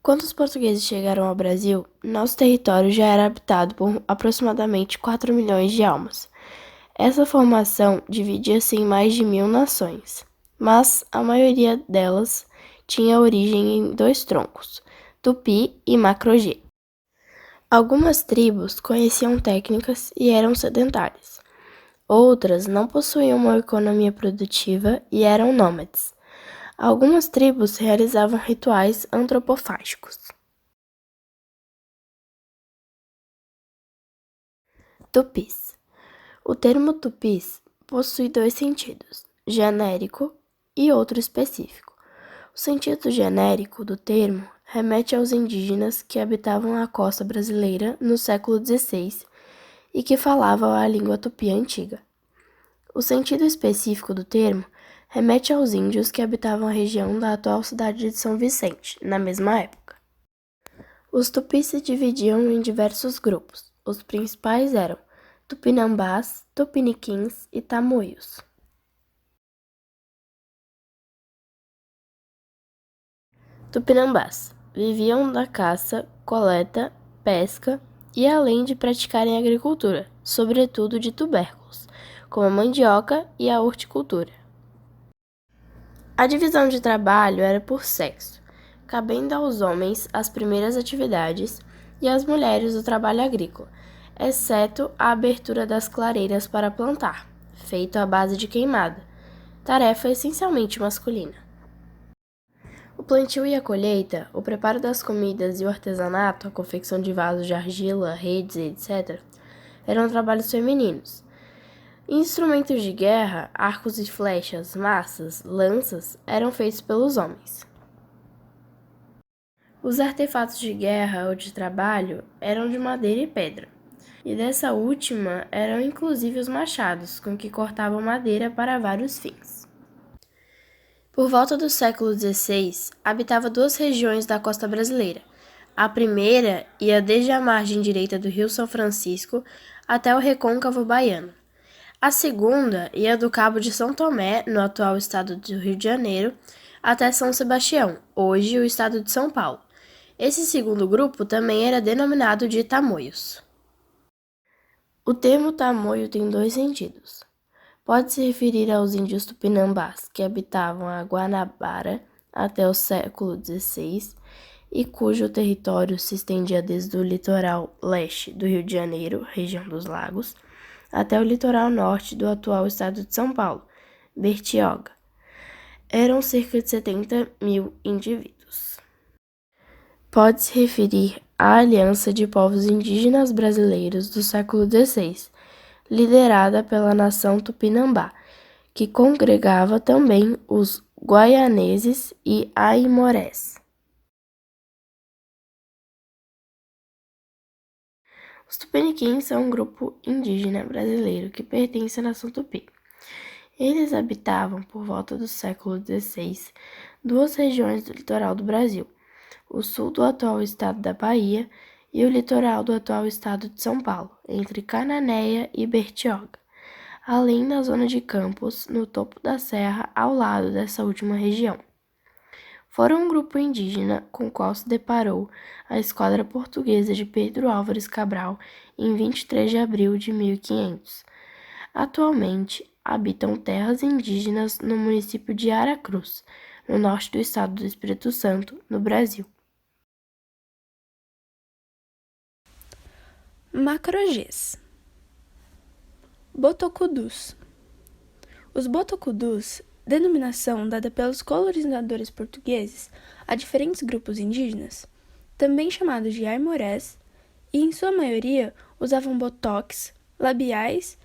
Quando os portugueses chegaram ao Brasil, nosso território já era habitado por aproximadamente 4 milhões de almas. Essa formação dividia-se em mais de 1.000 nações, mas a maioria delas tinha origem em dois troncos, Tupi e Macro-G. Algumas tribos conheciam técnicas e eram sedentárias. Outras não possuíam uma economia produtiva e eram nômades. Algumas tribos realizavam rituais antropofágicos. Tupis. O termo tupis possui dois sentidos, genérico e outro específico. O sentido genérico do termo remete aos indígenas que habitavam a costa brasileira no século XVI e que falavam a língua tupi antiga. O sentido específico do termo remete aos índios que habitavam a região da atual cidade de São Vicente, na mesma época. Os tupis se dividiam em diversos grupos. Os principais eram Tupinambás, Tupiniquins e Tamoios. Tupinambás viviam da caça, coleta, pesca e além de praticarem agricultura, sobretudo de tubérculos, como a mandioca e a horticultura. A divisão de trabalho era por sexo, cabendo aos homens as primeiras atividades e às mulheres o trabalho agrícola, exceto a abertura das clareiras para plantar, feito à base de queimada, tarefa essencialmente masculina. O plantio e a colheita, o preparo das comidas e o artesanato, a confecção de vasos de argila, redes, etc., eram trabalhos femininos. Instrumentos de guerra, arcos e flechas, maças, lanças, eram feitos pelos homens. Os artefatos de guerra ou de trabalho eram de madeira e pedra, e dessa última eram inclusive os machados, com que cortavam madeira para vários fins. Por volta do século XVI, habitava duas regiões da costa brasileira. A primeira ia desde a margem direita do Rio São Francisco até o recôncavo baiano. A segunda ia do Cabo de São Tomé, no atual estado do Rio de Janeiro, até São Sebastião, hoje o estado de São Paulo. Esse segundo grupo também era denominado de tamoios. O termo tamoio tem dois sentidos. Pode se referir aos índios tupinambás, que habitavam a Guanabara até o século XVI e cujo território se estendia desde o litoral leste do Rio de Janeiro, região dos Lagos, até o litoral norte do atual estado de São Paulo, Bertioga. Eram cerca de 70.000 indivíduos. Pode se referir à Aliança de Povos Indígenas Brasileiros do século XVI, liderada pela nação Tupinambá, que congregava também os guaianeses e aimorés. Os tupiniquins são um grupo indígena brasileiro que pertence à nação Tupi. Eles habitavam, por volta do século XVI, duas regiões do litoral do Brasil, o sul do atual estado da Bahia e o litoral do atual estado de São Paulo, entre Cananéia e Bertioga, além da zona de Campos, no topo da serra, ao lado dessa última região. Foram um grupo indígena com o qual se deparou a esquadra portuguesa de Pedro Álvares Cabral em 23 de abril de 1500. Atualmente, habitam terras indígenas no município de Aracruz, no norte do estado do Espírito Santo, no Brasil. Macro-Gs. Botocudus. Os botocudus, denominação dada pelos colonizadores portugueses a diferentes grupos indígenas, também chamados de aimorés, e em sua maioria usavam botox, labiais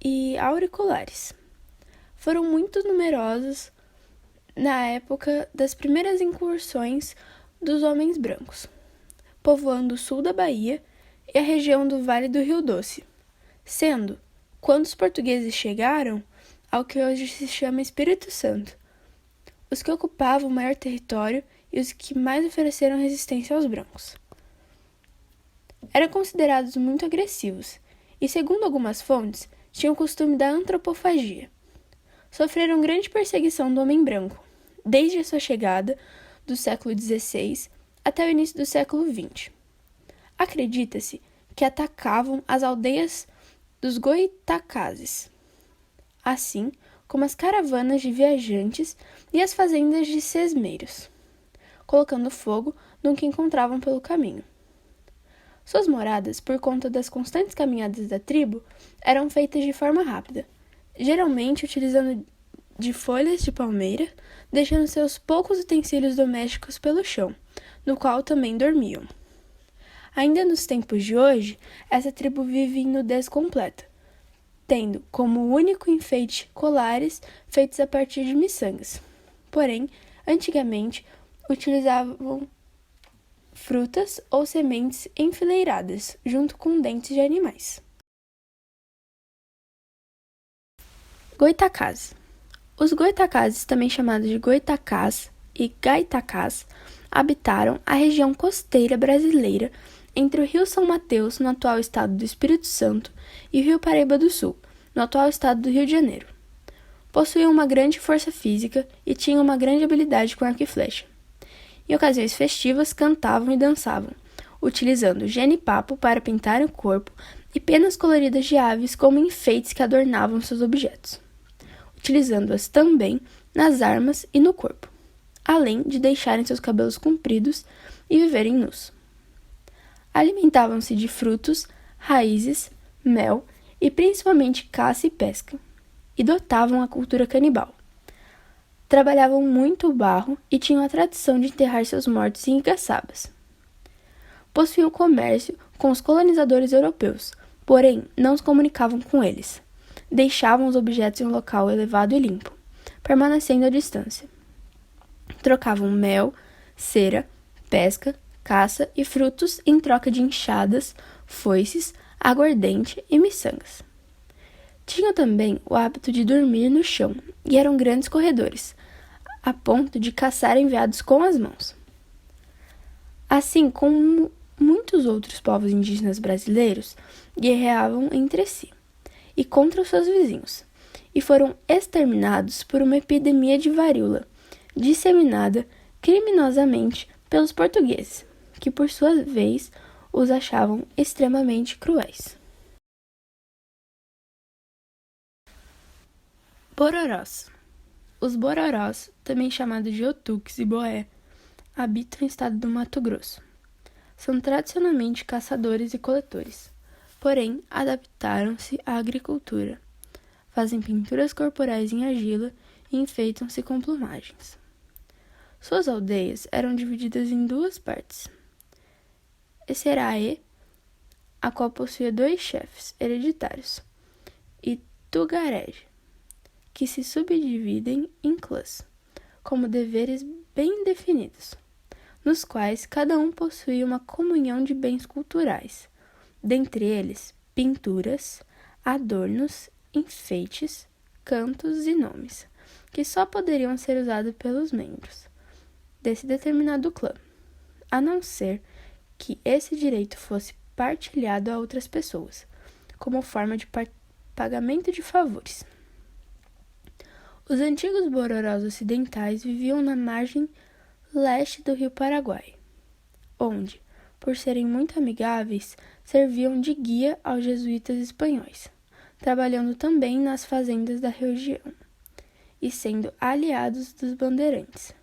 e auriculares. Foram muito numerosos na época das primeiras incursões dos homens brancos, povoando o sul da Bahia e a região do Vale do Rio Doce, sendo, quando os portugueses chegaram ao que hoje se chama Espírito Santo, os que ocupavam o maior território e os que mais ofereceram resistência aos brancos. Eram considerados muito agressivos e, segundo algumas fontes, tinham o costume da antropofagia. Sofreram grande perseguição do homem branco, desde a sua chegada, do século XVI, até o início do século XX. Acredita-se que atacavam as aldeias dos Goitacazes, assim como as caravanas de viajantes e as fazendas de sesmeiros, colocando fogo no que encontravam pelo caminho. Suas moradas, por conta das constantes caminhadas da tribo, eram feitas de forma rápida, geralmente utilizando de folhas de palmeira, deixando seus poucos utensílios domésticos pelo chão, no qual também dormiam. Ainda nos tempos de hoje, essa tribo vive em nudez completa, tendo como único enfeite colares feitos a partir de miçangas. Porém, antigamente, utilizavam frutas ou sementes enfileiradas, junto com dentes de animais. Goitacás. Os Goitacazes, também chamados de Goitacás e Gaitacás, habitaram a região costeira brasileira entre o Rio São Mateus, no atual estado do Espírito Santo, e o Rio Paraíba do Sul, no atual estado do Rio de Janeiro. Possuíam uma grande força física e tinham uma grande habilidade com arco e flecha. Em ocasiões festivas, cantavam e dançavam, utilizando genipapo para pintar o corpo e penas coloridas de aves como enfeites que adornavam seus objetos, utilizando-as também nas armas e no corpo, além de deixarem seus cabelos compridos e viverem nus. Alimentavam-se de frutos, raízes, mel e principalmente caça e pesca, e dotavam a cultura canibal. Trabalhavam muito o barro e tinham a tradição de enterrar seus mortos em igaçabas. Possuíam comércio com os colonizadores europeus, porém não se comunicavam com eles. Deixavam os objetos em um local elevado e limpo, permanecendo à distância. Trocavam mel, cera, pesca, caça e frutos em troca de enxadas, foices, aguardente e miçangas. Tinham também o hábito de dormir no chão e eram grandes corredores, a ponto de caçar enveados com as mãos. Assim como muitos outros povos indígenas brasileiros, guerreavam entre si e contra os seus vizinhos, e foram exterminados por uma epidemia de varíola, disseminada criminosamente pelos portugueses, que por sua vez os achavam extremamente cruéis. Bororós. Os bororós, também chamados de otuques e boé, habitam o estado do Mato Grosso. São tradicionalmente caçadores e coletores, porém adaptaram-se à agricultura. Fazem pinturas corporais em argila e enfeitam-se com plumagens. Suas aldeias eram divididas em duas partes. Esserae, a qual possuía 2 chefes hereditários, e Tugaré, que se subdividem em clãs, como deveres bem definidos, nos quais cada um possuía uma comunhão de bens culturais, dentre eles pinturas, adornos, enfeites, cantos e nomes, que só poderiam ser usados pelos membros desse determinado clã, a não ser que esse direito fosse partilhado a outras pessoas, como forma de pagamento de favores. Os antigos bororós ocidentais viviam na margem leste do rio Paraguai, onde, por serem muito amigáveis, serviam de guia aos jesuítas espanhóis, trabalhando também nas fazendas da região e sendo aliados dos bandeirantes.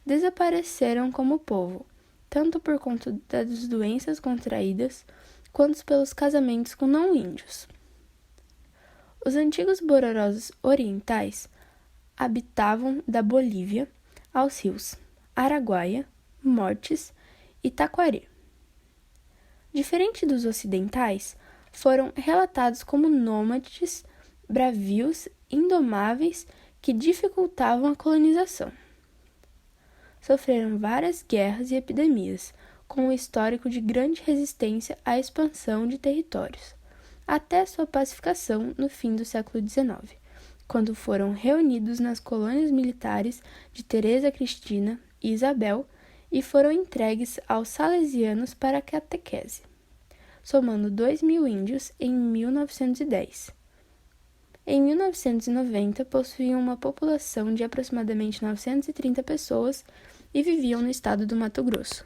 Desapareceram como povo, tanto por conta das doenças contraídas, quanto pelos casamentos com não-índios. Os antigos bororós orientais habitavam da Bolívia aos rios Araguaia, Mortes e Taquari. Diferente dos ocidentais, foram relatados como nômades, bravios, indomáveis que dificultavam a colonização. Sofreram várias guerras e epidemias, com um histórico de grande resistência à expansão de territórios, até sua pacificação no fim do século XIX, quando foram reunidos nas colônias militares de Teresa Cristina e Isabel e foram entregues aos salesianos para a catequese, somando 2.000 índios em 1910. Em 1990, possuíam uma população de aproximadamente 930 pessoas e viviam no estado do Mato Grosso.